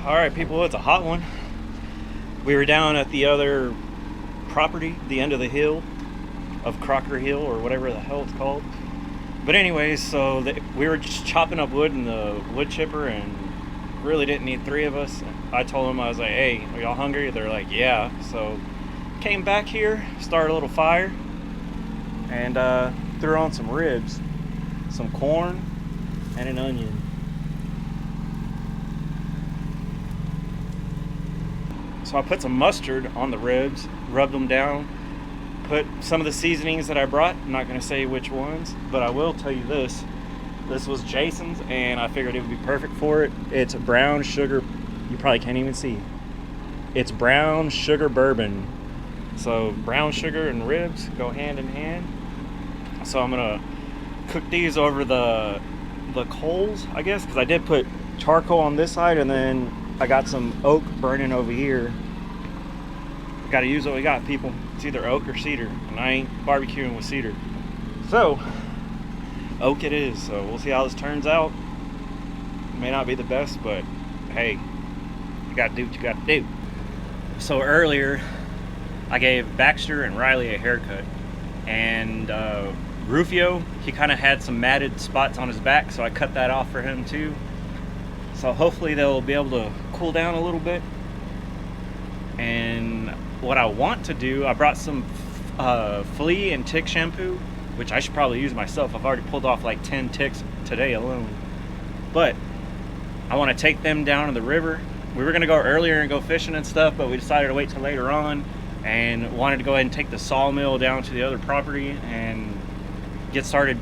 Alright people, it's a hot one. We were down at the other property, the end of the hill of Crocker Hill or whatever the hell it's called. But anyways, so we were just chopping up wood in the wood chipper and really didn't need three of us. I told them, I was like, hey, are y'all hungry? They're like, yeah. So came back here, started a little fire, and threw on some ribs, some corn, and an onion. So I put some mustard on the ribs, rubbed them down, put some of the seasonings that I brought. I'm not going to say which ones, but I will tell you this. This was Jason's, and I figured it would be perfect for it. It's brown sugar. You probably can't even see. It's brown sugar bourbon. So brown sugar and ribs go hand in hand. So I'm going to cook these over the coals, I guess, because I did put charcoal on this side, and then I got some oak burning over here. Got to use what we got, people. It's either oak or cedar, and I ain't barbecuing with cedar. So, oak it is. So we'll see how this turns out. It may not be the best, but hey, you got to do what you got to do. So earlier, I gave Baxter and Riley a haircut, and Rufio, he kind of had some matted spots on his back, so I cut that off for him too. So hopefully they'll be able to cool down a little bit. And what I want to do, I brought some flea and tick shampoo, which I should probably use myself. I've already pulled off like 10 ticks today alone. But I want to take them down to the river. We were going to go earlier and go fishing and stuff, but we decided to wait till later on and wanted to go ahead and take the sawmill down to the other property and get started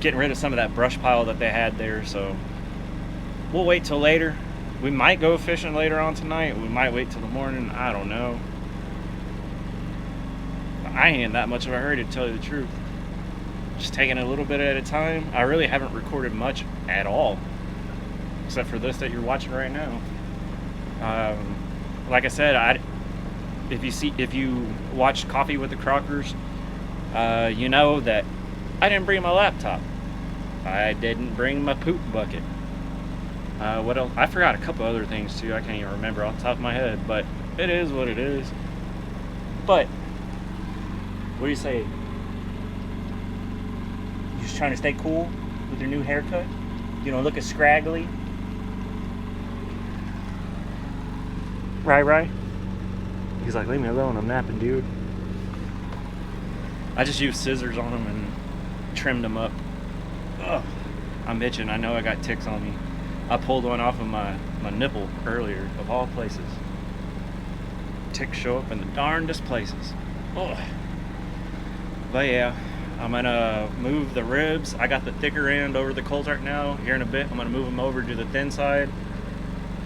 getting rid of some of that brush pile that they had there. So we'll wait till later. We might go fishing later on tonight. We might wait till the morning. I don't know. I ain't in that much of a hurry, to tell you the truth. Just taking it a little bit at a time. I really haven't recorded much at all, except for this that you're watching right now. Like I said, if you watched Coffee with the Crockers, you know that I didn't bring my laptop. I didn't bring my poop bucket. What else? I forgot a couple other things too. I can't even remember off the top of my head, but it is what it is. But what do you say? You just trying to stay cool with your new haircut? You don't look as scraggly? Right? He's like, leave me alone, I'm napping, dude. I just used scissors on him and trimmed them up. Ugh, I'm itching. I know I got ticks on me. I pulled one off of my nipple earlier, of all places. Ticks show up in the darndest places. Ugh. But yeah, I'm gonna move the ribs. I got the thicker end over the coals right now. Here in a bit, I'm gonna move them over to the thin side.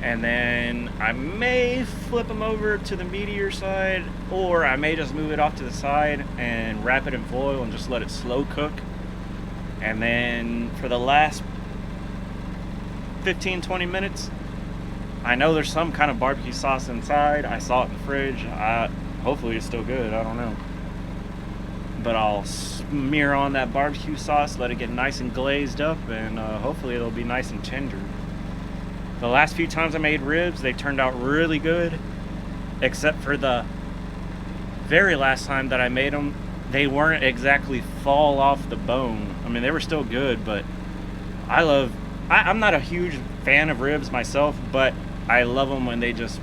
And then I may flip them over to the meatier side, or I may just move it off to the side and wrap it in foil and just let it slow cook. And then for the last 15-20 minutes, I know there's some kind of barbecue sauce inside. I saw it in the fridge. Hopefully it's still good, I don't know. But I'll smear on that barbecue sauce, let it get nice and glazed up, and hopefully it'll be nice and tender. The last few times I made ribs, they turned out really good, except for the very last time that I made them. They weren't exactly fall off the bone. I mean, they were still good, but I'm not a huge fan of ribs myself, but I love them when they just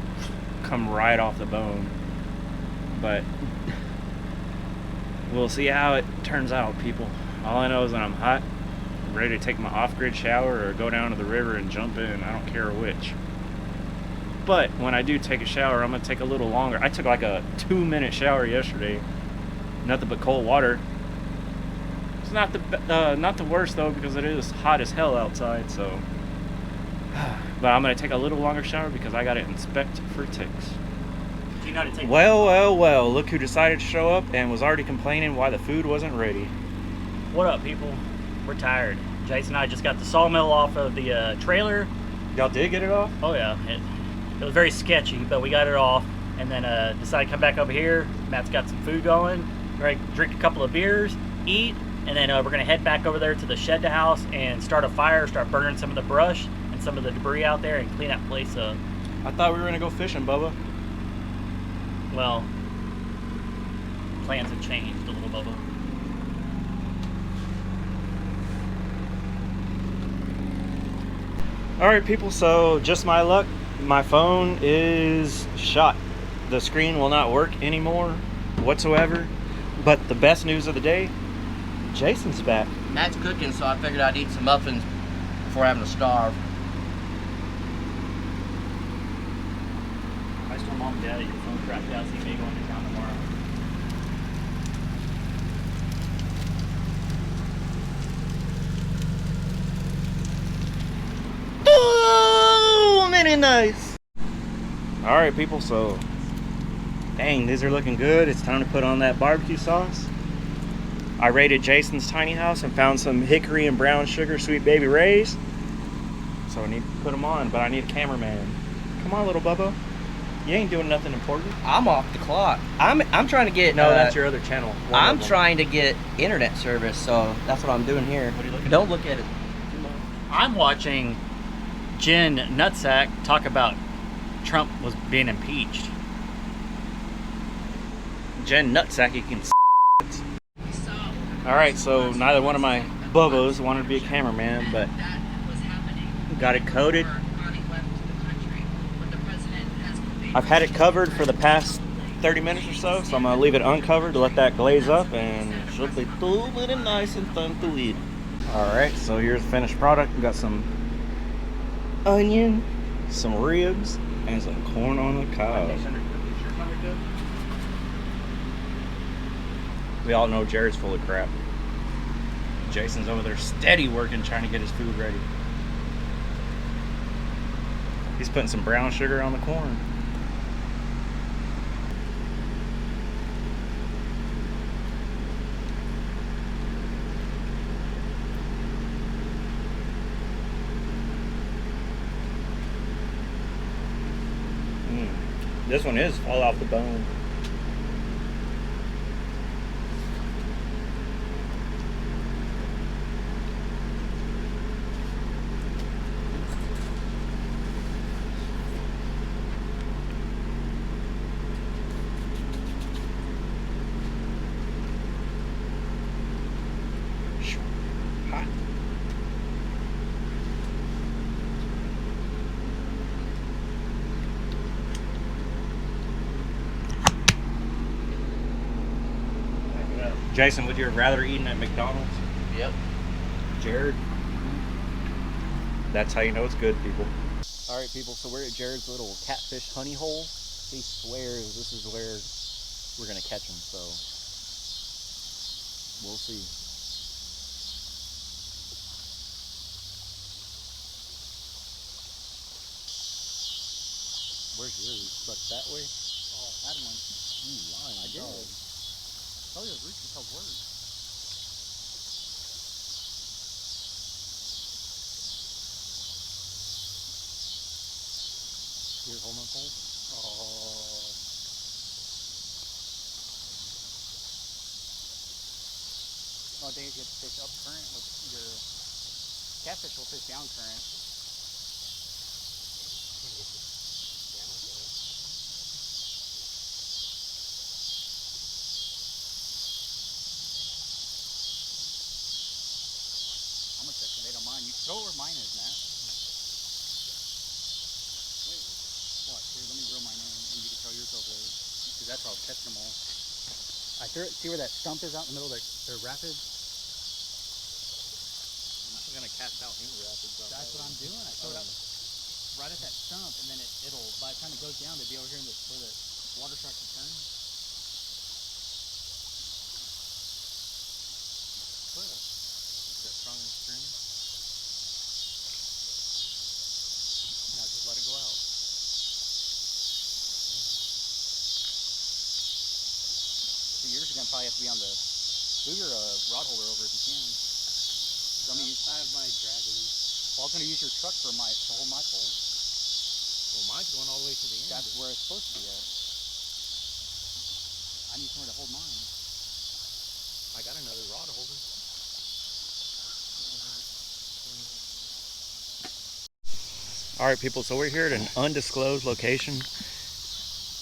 come right off the bone. But we'll see how it turns out, people. All I know is that I'm hot, ready to take my off-grid shower or go down to the river and jump in. I don't care which. But when I do take a shower, I'm going to take a little longer. I took like a 2-minute shower yesterday. Nothing but cold water. It's not the worst though, because it is hot as hell outside. So, but I'm gonna take a little longer shower because I gotta inspect for ticks. You gotta take. Well! Look who decided to show up and was already complaining why the food wasn't ready. What up, people? We're tired. Jason and I just got the sawmill off of the trailer. Y'all did get it off? Oh yeah, it was very sketchy, but we got it off, and then decided to come back over here. Matt's got some food going. We're gonna drink a couple of beers, eat. And then we're going to head back over there to the shed house and start a fire, start burning some of the brush and some of the debris out there and clean that place up. I thought we were gonna go fishing, Bubba. Well, plans have changed a little, Bubba. Alright people, so just my luck, my phone is shot. The screen will not work anymore whatsoever. But the best news of the day, Jason's back. Matt's cooking, so I figured I'd eat some muffins before having to starve. I just told Mom and Dad your phone cracked out, so you may go into town tomorrow. Oh, very nice. Alright people, so dang, these are looking good. It's time to put on that barbecue sauce. I raided Jason's tiny house and found some hickory and brown sugar sweet baby rays. So I need to put them on, but I need a cameraman. Come on, little Bubba. You ain't doing nothing important. I'm off the clock. I'm trying to get. No, that's your other channel. I'm trying to get internet service, so that's what I'm doing here. What are you looking Don't look at it. I'm watching Jen Nutsack talk about Trump was being impeached. Jen Nutsack, you can. Alright, so neither one of my Bubbas wanted to be a cameraman, but got it coated. I've had it covered for the past 30 minutes or so, so I'm going to leave it uncovered to let that glaze up, and it should be totally nice and fun to eat. Alright, so here's the finished product. We got some onion, some ribs, and some corn on the cob. We all know Jared's full of crap. Jason's over there steady working, trying to get his food ready. He's putting some brown sugar on the corn. This one is fall off the bone. Hot. Jason, would you have rather eaten at McDonald's? Yep. Jared? That's how you know it's good, people. Alright, people, so we're at Jared's little catfish honey hole. He swears this is where we're going to catch them, so we'll see. Where's yours? Stuck that way? Oh, that one. You lying. I did. dog. Tell you, reach yourself work. Here, hold my pole. Oh. Well, they get fish up current with your catfish will fish down current. I'm gonna check if they don't mind. You go where mine is, Matt. Wait, what? Here, let me reel mine in, and you can throw yours over there. Because that's how I'll catch them all. I threw it. See where that stump is out in the middle of the rapids? I'm going to cast out in the rapids. That's what I'm doing. I throw it up right at that stump, and then it'll, by the time it goes down, it'll be over here in where the water starts to turn. Is that strong stream? Now just let it go out. So yours are gonna probably have to be on the move your rod holder over if you can. I have my drag loose. Well, I was gonna use your truck for to hold my pole. Well, mine's going all the way to the end. That's where it's supposed to be at. I need somewhere to hold mine. I got another rod holder. All right, people, so we're here at an undisclosed location.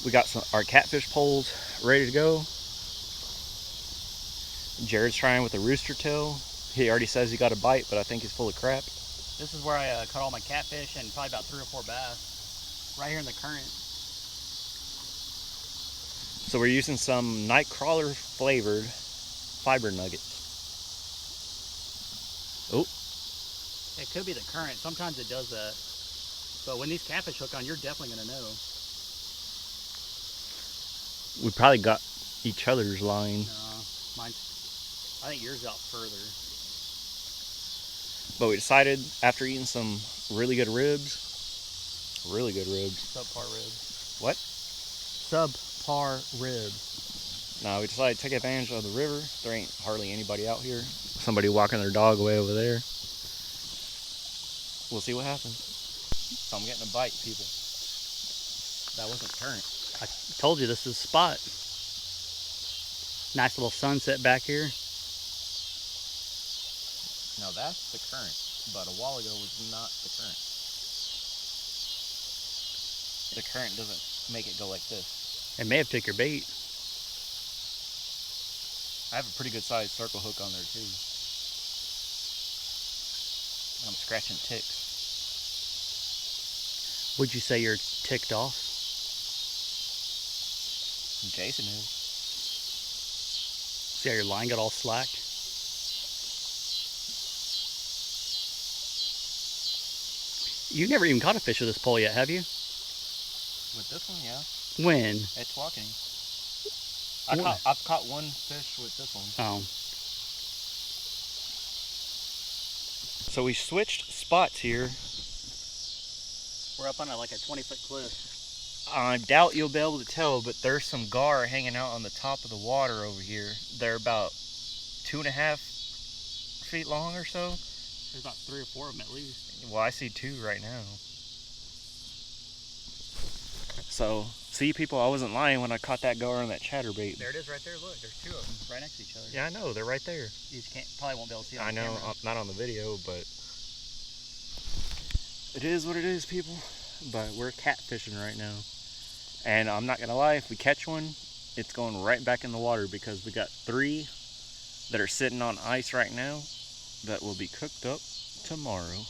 We got our catfish poles ready to go. Jared's trying with a rooster tail. He already says he got a bite, but I think he's full of crap. This is where I caught all my catfish and probably about 3 or 4 bass. Right here in the current. So we're using some night crawler flavored fiber nuggets. Oh. It could be the current. Sometimes it does that. But when these catfish hook on, you're definitely going to know. We probably got each other's line. Mine. I think yours out further. But we decided after eating some really good ribs. Subpar ribs. What? Subpar ribs. No, we decided to take advantage of the river. There ain't hardly anybody out here. Somebody walking their dog way over there. We'll see what happens. So I'm getting a bite, people. That wasn't current. I told you this is the spot. Nice little sunset back here. Now that's the current, but a while ago was not the current. The current doesn't make it go like this. It may have took your bait. I have a pretty good sized circle hook on there too. I'm scratching ticks. Would you say you're ticked off? Jason is. See how your line got all slack? You've never even caught a fish with this pole yet, have you? With this one, yeah. When? It's walking. When? I've caught one fish with this one. Oh. So we switched spots here. We're up on like a 20-foot cliff. I doubt you'll be able to tell, but there's some gar hanging out on the top of the water over here. They're about 2.5 feet long or so. There's about 3 or 4 of them at least. Well, I see 2 right now. So, see people, I wasn't lying when I caught that gar on that chatterbait. There it is right there. Look, there's 2 of them right next to each other. Yeah, I know. They're right there. You just probably won't be able to see it on I the know. camera. Not on the video, but it is what it is, people. But we're catfishing right now. And I'm not going to lie, if we catch one, it's going right back in the water because we got 3 that are sitting on ice right now that will be cooked up tomorrow.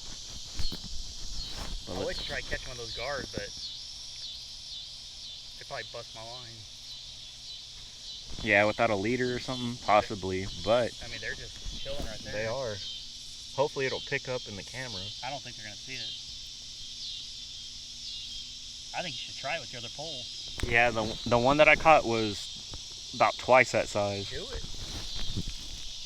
I always try catching one of those gars, but they probably bust my line. Yeah, without a leader or something, possibly, but I mean, they're just chilling right there. they are. Hopefully it'll pick up in the camera. I don't think they're going to see it. I think you should try it with your other pole. Yeah, the one that I caught was about twice that size. Do it.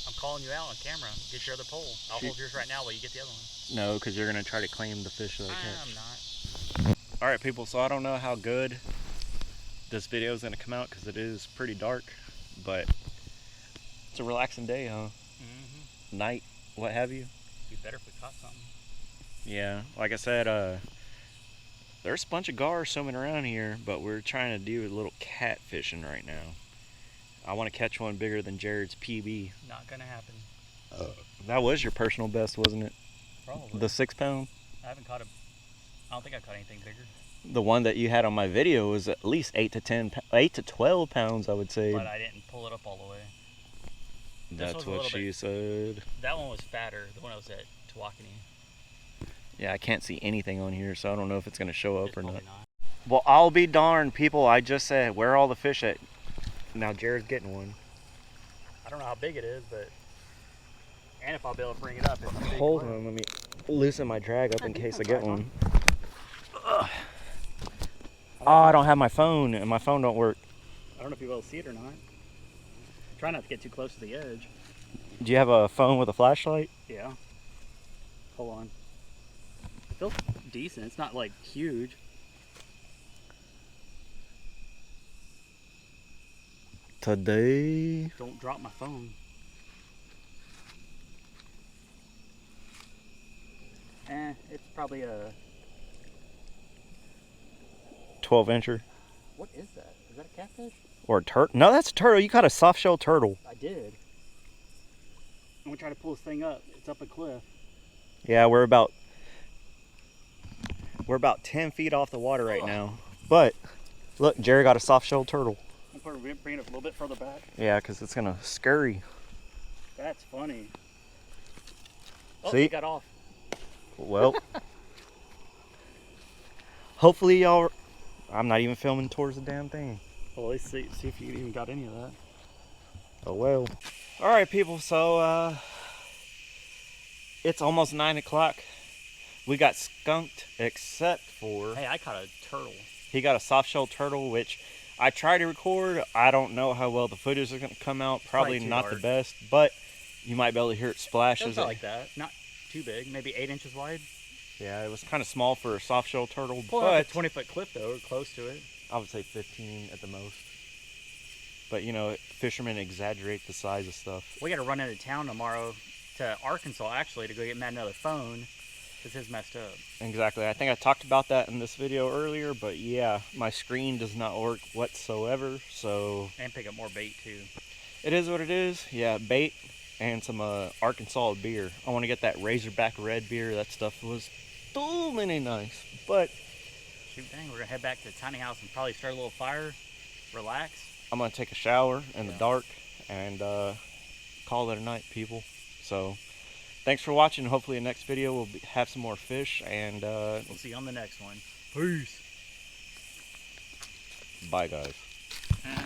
I'm calling you out on camera. Get your other pole. I'll hold yours right now while you get the other one. No, because you're going to try to claim the fish that I catch. I'm not. Alright people, so I don't know how good this video is going to come out because it is pretty dark, but it's a relaxing day, huh? Mm-hmm. Night, what have you. Be better if we caught something. Yeah, like I said, there's a bunch of gar swimming around here, but we're trying to do a little catfishing right now. I want to catch one bigger than Jared's PB. Not gonna happen. That was your personal best, wasn't it? Probably. The 6 pound? I haven't caught I don't think I've caught anything bigger. The one that you had on my video was at least 8 to 12 pounds, I would say. But I didn't pull it up all the way. That's what she said. That one was fatter. The one I was at Tawakoni. Yeah, I can't see anything on here, so I don't know if it's going to show up or not. not. Well, I'll be darned, people. I just said, where are all the fish at? Now Jared's getting one. I don't know how big it is, but... And if I'll be able to bring it up. It's a big Hold one. on, let me loosen my drag up in case I get one. Oh, I don't have my phone, and my phone don't work. I don't know if you'll be able to see it or not. Try not to get too close to the edge. Do you have a phone with a flashlight? Yeah. Hold on. It feels decent. It's not like huge. Today. Don't drop my phone. It's probably a... 12-incher. What is that? Is that a catfish? Or a turtle? No, that's a turtle. You caught a soft shell turtle. I did. And we try to pull this thing up. It's up a cliff. Yeah, we're about We're about 10 feet off the water right now. But look, Jerry got a soft-shelled turtle. I'll bring it a little bit further back. Yeah, because it's gonna scurry. That's funny. Oh, See? he got off. Well, hopefully y'all. I'm not even filming towards the damn thing. Well, let's see if you even got any of that. Oh well. All right, people. So it's almost 9 o'clock. We got skunked, except for Hey, I caught a turtle. he got a soft-shell turtle, which I tried to record. I don't know how well the footage is going to come out. Probably too not dark. the best, but you might be able to hear it splash. It was not like that. Not too big. Maybe 8 inches wide. Yeah, it was kind of small for a soft-shell turtle, Pulling off but a 20-foot cliff though, or close to it. I would say 15 at the most. But you know, fishermen exaggerate the size of stuff. We got to run into town tomorrow to Arkansas actually to go get Matt another phone because his messed up. Exactly. I think I talked about that in this video earlier, but yeah, my screen does not work whatsoever, so And pick up more bait too. it is what it is. Yeah, bait and some Arkansas beer. I want to get that Razorback Red beer. That stuff was so many nice. But Shoot, dang, we're gonna head back to the tiny house and probably start a little fire, relax. I'm gonna take a shower in the Yeah. dark and call it a night, people. So thanks for watching. Hopefully the next video we'll have some more fish, and We'll see you on the next one. Peace. bye guys.